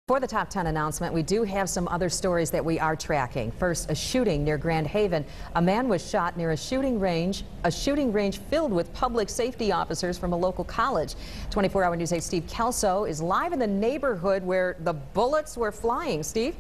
For the Top 10 announcement, we do have some other stories that we are tracking. First, a shooting near Grand Haven. A man was shot near a shooting range filled with public safety officers from a local college. 24-hour News 8's Steve Kelso is live in the neighborhood where the bullets were flying. Steve?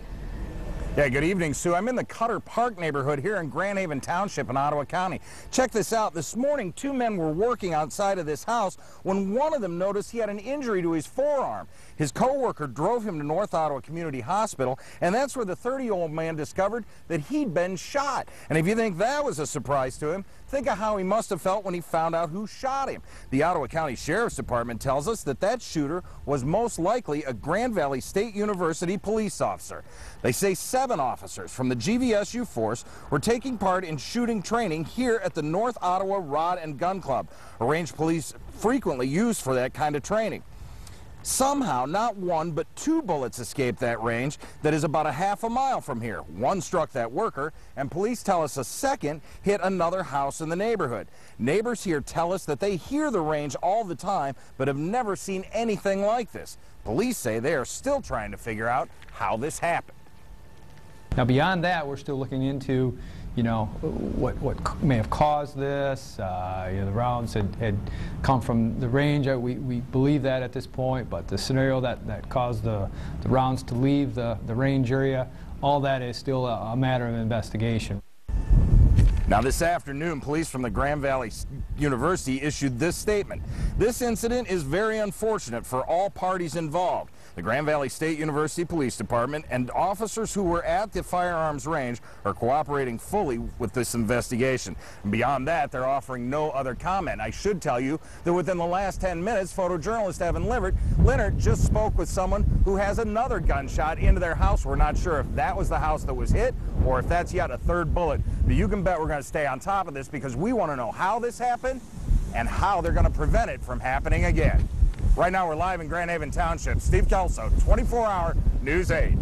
Yeah, good evening, Sue. I'm in the Cutter Park neighborhood here in Grand Haven Township in Ottawa County. Check this out. This morning, two men were working outside of this house when one of them noticed he had an injury to his forearm. His co-worker drove him to North Ottawa Community Hospital, and that's where the 30-year-old man discovered that he'd been shot. And if you think that was a surprise to him, think of how he must have felt when he found out who shot him. The Ottawa County Sheriff's Department tells us that that shooter was most likely a Grand Valley State University police officer. They say 7 officers from the GVSU force were taking part in shooting training here at the North Ottawa Rod and Gun Club, a range police frequently use for that kind of training. Somehow, not 1 but 2 bullets escaped that range that is about a half a mile from here. One struck that worker, and police tell us a second hit another house in the neighborhood. Neighbors here tell us that they hear the range all the time, but have never seen anything like this. Police say they are still trying to figure out how this happened. Now, beyond that, we're still looking into, what may have caused this. The rounds had come from the range. We believe that at this point, but the scenario that caused the rounds to leave the range area, all that is still a matter of investigation. Now, this afternoon, police from the Grand Valley University issued this statement. This incident is very unfortunate for all parties involved. The Grand Valley State University Police Department and officers who were at the firearms range are cooperating fully with this investigation. And beyond that, they're offering no other comment. I should tell you that within the last 10 minutes, photojournalist Evan Leonard just spoke with someone who has another gunshot into their house. We're not sure if that was the house that was hit or if that's yet a third bullet. But you can bet we're going to stay on top of this because we want to know how this happened and how they're going to prevent it from happening again. Right now, we're live in Grand Haven Township. Steve Kelso, 24-hour News 8.